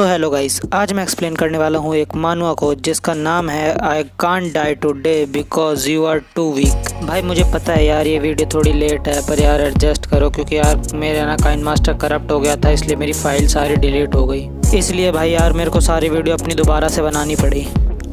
So hello guys, आज मैं explain करने वाला हूँ एक मानुआ को जिसका नाम है I can't die today because you are too weak. भाई मुझे पता है यार ये वीडियो थोड़ी लेट है, पर यार एडजस्ट करो क्योंकि यार मेरे ना काइन मास्टर करप्ट हो गया था, इसलिए मेरी फाइल सारी डिलीट हो गई। इसलिए भाई यार मेरे को सारी वीडियो अपनी दोबारा से बनानी पड़ी,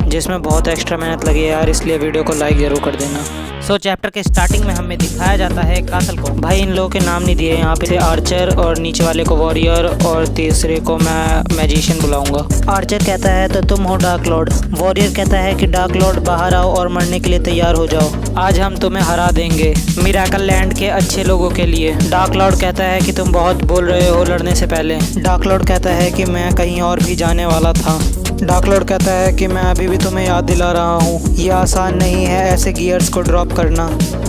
जिसमें बहुत एक्स्ट्रा मेहनत लगी है यार, इसलिए वीडियो को लाइक ज़रूर कर देना। चैप्टर के स्टार्टिंग में हमें दिखाया जाता है कासल को। भाई इन लोगों के नाम नहीं दिए यहाँ पे, आर्चर और नीचे वाले को वॉरियर और तीसरे को मैं मैजिशियन बुलाऊंगा। आर्चर कहता है तो तुम हो डार्क लॉर्ड। वॉरियर कहता है कि डार्क लॉर्ड बाहर आओ और मरने के लिए तैयार हो जाओ, आज हम तुम्हें हरा देंगे मिरेकल लैंड के अच्छे लोगों के लिए। डार्क लॉर्ड कहता है कि तुम बहुत बोल रहे हो लड़ने से पहले। डार्क लॉर्ड कहता है कि मैं कहीं और भी जाने वाला था। डार्क लॉर्ड कहता है कि मैं अभी भी तुम्हें याद दिला रहा हूँ, ये आसान नहीं है ऐसे गियर्स को ड्रॉप करना,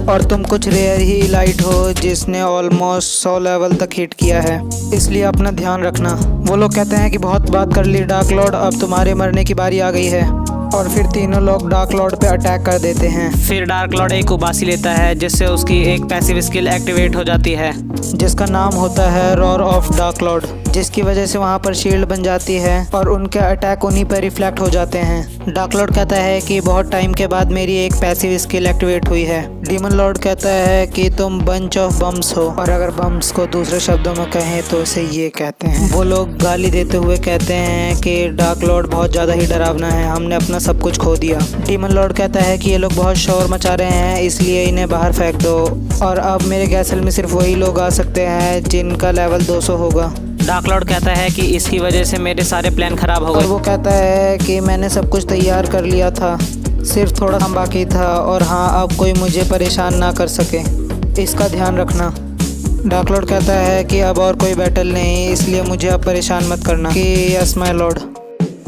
और तुम कुछ रेयर ही इलाइट हो जिसने ऑलमोस्ट 100 लेवल तक हिट किया है, इसलिए अपना ध्यान रखना। वो लोग कहते हैं कि बहुत बात कर ली डार्क लॉर्ड, अब तुम्हारे मरने की बारी आ गई है, और फिर तीनों लोग डार्क लॉर्ड पे अटैक कर देते हैं। फिर डार्क लॉर्ड एक उबासी लेता है जिससे उसकी एक पैसिव स्किल एक्टिवेट हो जाती है जिसका नाम होता है रॉर ऑफ डार्क लॉर्ड, जिसकी वजह से वहाँ पर शील्ड बन जाती है और उनके अटैक उन्हीं पर रिफ्लेक्ट हो जाते हैं। डार्क लॉर्ड कहता है कि बहुत टाइम के बाद मेरी एक पैसिव स्किल एक्टिवेट हुई है। डीमन लॉर्ड कहता है कि तुम बंच ऑफ बम्स हो, और अगर बम्स को दूसरे शब्दों में कहें तो इसे ये कहते हैं। वो लोग गाली देते हुए कहते हैं कि डार्क लॉर्ड बहुत ज़्यादा ही डरावना है, हमने अपना सब कुछ खो दिया। डीमन लॉर्ड कहता है कि ये लोग बहुत शोर मचा रहे हैं, इसलिए इन्हें बाहर फेंक दो, और अब मेरे कैसल में सिर्फ वही लोग आ सकते हैं जिनका लेवल 200 होगा। डार्क लॉर्ड कहता है कि इसकी वजह से मेरे सारे प्लान खराब हो गए। वो कहता है कि मैंने सब कुछ तैयार कर लिया था, सिर्फ थोड़ा काम बाकी था, और हाँ अब कोई मुझे परेशान ना कर सके, इसका ध्यान रखना। डार्क लॉर्ड कहता है कि अब और कोई बैटल नहीं, इसलिए मुझे अब परेशान मत करना कि यस माय लॉर्ड।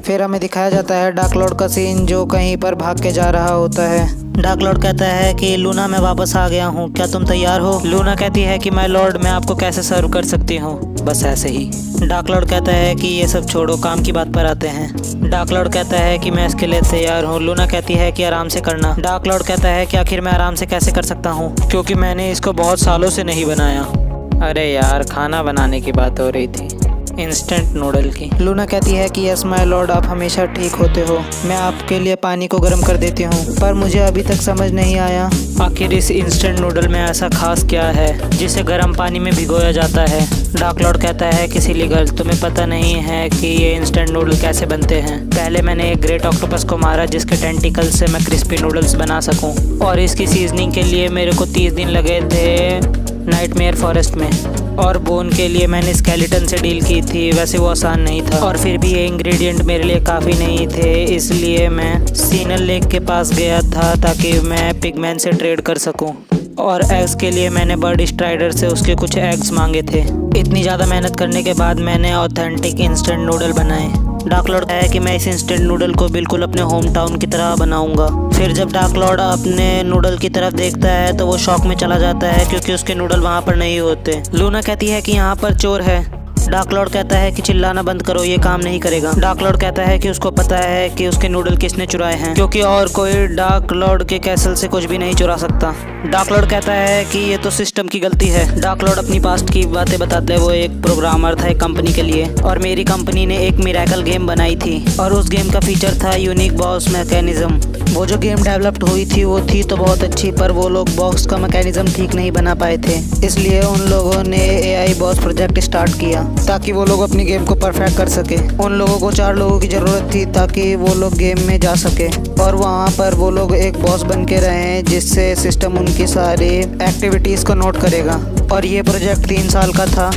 फिर हमें दिखाया जाता है डार्क लॉर्ड का सीन जो कहीं पर भाग के जा रहा होता है। डार्क लॉर्ड कहता है कि लूना मैं वापस आ गया हूँ, क्या तुम तैयार हो? लूना कहती है कि माय लॉर्ड मैं आपको कैसे सर्व कर सकती हूँ, बस ऐसे ही। डार्क लॉर्ड कहता है कि ये सब छोड़ो, काम की बात पर आते हैं। डार्क लॉर्ड कहता है कि मैं इसके लिए तैयार हूँ। लूना कहती है कि आराम से करना। डार्क लॉर्ड कहता है कि आखिर मैं आराम से कैसे कर सकता हूँ, क्योंकि मैंने इसको बहुत सालों से नहीं बनाया। अरे यार खाना बनाने की बात हो रही थी, इंस्टेंट नूडल की। लूना कहती है कि यस माय लॉर्ड आप हमेशा ठीक होते हो, मैं आपके लिए पानी को गर्म कर देती हूँ, पर मुझे अभी तक समझ नहीं आया आखिर इस इंस्टेंट नूडल में ऐसा खास क्या है जिसे गर्म पानी में भिगोया जाता है। डार्क लॉर्ड कहता है कि सिली गर्ल तुम्हें पता नहीं है कि ये इंस्टेंट नूडल कैसे बनते हैं। पहले मैंने एक ग्रेट ऑक्टोपस को मारा जिसके टेंटिकल से मैं क्रिस्पी नूडल्स बना सकूं, और इसकी सीजनिंग के लिए मेरे को 30 दिन लगे थे नाइटमेयर फॉरेस्ट में, और बोन के लिए मैंने स्केलेटन से डील की थी, वैसे वो आसान नहीं था, और फिर भी ये इंग्रेडिएंट मेरे लिए काफ़ी नहीं थे, इसलिए मैं सीनल लेक के पास गया था ताकि मैं पिगमैन से ट्रेड कर सकूं, और एग्स के लिए मैंने बर्ड स्ट्राइडर से उसके कुछ एग्स मांगे थे। इतनी ज़्यादा मेहनत करने के बाद मैंने ऑथेंटिक इंस्टेंट नूडल बनाए। डार्क लॉर्ड है कि मैं इस इंस्टेंट नूडल को बिल्कुल अपने होम टाउन की तरह बनाऊंगा। फिर जब डार्क लॉर्ड अपने नूडल की तरफ देखता है तो वो शॉक में चला जाता है क्योंकि उसके नूडल वहाँ पर नहीं होते। लूना कहती है कि यहाँ पर चोर है। डार्क लॉर्ड कहता है कि चिल्लाना बंद करो, ये काम नहीं करेगा। डार्क लॉर्ड कहता है कि उसको पता है कि उसके नूडल किसने चुराए हैं, क्योंकि और कोई डार्क लॉर्ड के कैसल से कुछ भी नहीं चुरा सकता। डार्क लॉर्ड कहता है कि ये तो सिस्टम की गलती है। डार्क लॉर्ड अपनी पास्ट की बातें बताते हैं। वो एक प्रोग्रामर था एक कंपनी के लिए, और मेरी कंपनी ने एक मिरेकल गेम बनाई थी, और उस गेम का फीचर था यूनिक बॉस मैकेनिज्म। वो जो गेम डेवलप्ड हुई थी वो थी तो बहुत अच्छी, पर वो लोग बॉक्स का मैकेनिज्म ठीक नहीं बना पाए थे, इसलिए उन लोगों ने AI बॉस प्रोजेक्ट स्टार्ट किया ताकि वो लोग अपनी गेम को परफेक्ट कर सके। उन लोगों को 4 लोगों की ज़रूरत थी ताकि वो लोग गेम में जा सके, और वहाँ पर वो लोग एक बॉस बन के रहें जिससे सिस्टम उनकी सारी एक्टिविटीज़ को नोट करेगा। और ये प्रोजेक्ट 3 साल का था,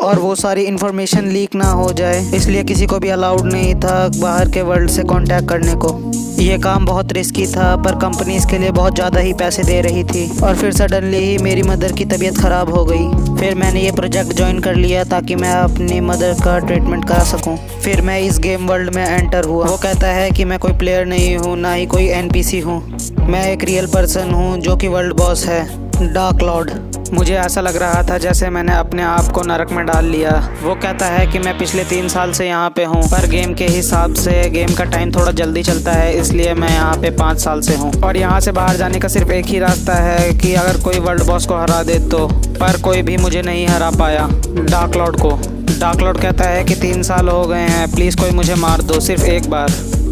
और वो सारी इन्फॉर्मेशन लीक ना हो जाए इसलिए किसी को भी अलाउड नहीं था बाहर के वर्ल्ड से कांटेक्ट करने को। ये काम बहुत रिस्की था, पर कंपनी इसके लिए बहुत ज़्यादा ही पैसे दे रही थी, और फिर सडनली ही मेरी मदर की तबीयत ख़राब हो गई। फिर मैंने ये प्रोजेक्ट ज्वाइन कर लिया ताकि मैं अपनी मदर का ट्रीटमेंट करा सकूं। फिर मैं इस गेम वर्ल्ड में एंटर हुआ। वो कहता है कि मैं कोई प्लेयर नहीं हूँ, ना ही कोई NPC हूँ, मैं एक रियल पर्सन हूँ जो कि वर्ल्ड बॉस है, डार्क लॉर्ड। मुझे ऐसा लग रहा था जैसे मैंने अपने आप को नरक में डाल लिया। वो कहता है कि मैं पिछले 3 साल से यहाँ पे हूँ, पर गेम के हिसाब से गेम का टाइम थोड़ा जल्दी चलता है, इसलिए मैं यहाँ पे 5 साल से हूँ, और यहाँ से बाहर जाने का सिर्फ एक ही रास्ता है कि अगर कोई वर्ल्ड बॉस को हरा दे तो, पर कोई भी मुझे नहीं हरा पाया, डार्क लॉर्ड को। डार्क लॉर्ड कहता है कि 3 साल हो गए हैं, प्लीज़ कोई मुझे मार दो, सिर्फ एक बार।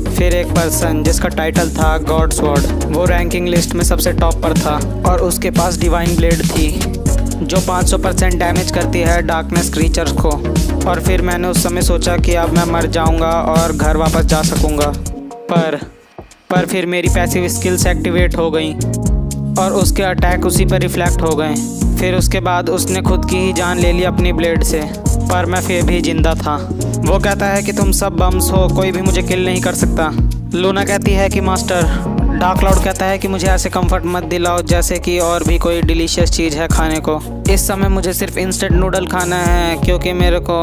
फिर एक पर्सन जिसका टाइटल था गॉड स्वॉर्ड, वो रैंकिंग लिस्ट में सबसे टॉप पर था और उसके पास डिवाइन ब्लेड थी जो 500% डैमेज करती है डार्कनेस क्रीचर्स को। और फिर मैंने उस समय सोचा कि अब मैं मर जाऊंगा और घर वापस जा सकूंगा, पर फिर मेरी पैसिव स्किल्स एक्टिवेट हो गई और उसके अटैक उसी पर रिफ्लेक्ट हो गए। फिर उसके बाद उसने खुद की ही जान ले ली अपनी ब्लेड से, पर मैं फिर भी जिंदा था। वो कहता है कि तुम सब बम्स हो, कोई भी मुझे किल नहीं कर सकता। लूना कहती है कि मास्टर। डार्क लॉर्ड कहता है कि मुझे ऐसे कंफर्ट मत दिलाओ जैसे कि और भी कोई डिलीशियस चीज़ है खाने को। इस समय मुझे सिर्फ इंस्टेंट नूडल खाना है क्योंकि मेरे को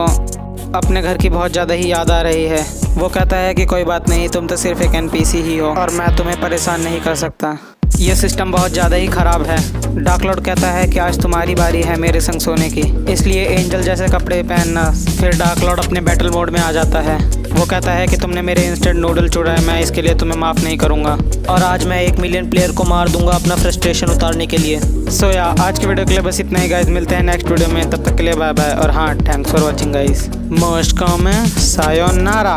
अपने घर की बहुत ज़्यादा ही याद आ रही है। वो कहता है कि कोई बात नहीं, तुम तो सिर्फ एक NPC ही हो और मैं तुम्हें परेशान नहीं कर सकता। ये सिस्टम बहुत ज़्यादा ही ख़राब है। डार्क लॉर्ड कहता है कि आज तुम्हारी बारी है मेरे संग सोने की, इसलिए एंजल जैसे कपड़े पहनना। फिर डार्क लॉर्ड अपने बैटल मोड में आ जाता है। वो कहता है कि तुमने मेरे इंस्टेंट नूडल चुराए, मैं इसके लिए तुम्हें माफ़ नहीं करूँगा और आज मैं 1 मिलियन प्लेयर को मार दूंगा अपना फ्रस्ट्रेशन उतारने के लिए। सो या आज के वीडियो के लिए बस इतना ही गाइज, मिलते हैं नेक्स्ट वीडियो में, तब तक के लिए बाय बाय। और हाँ, thanks for watching guys. Most common sayonara.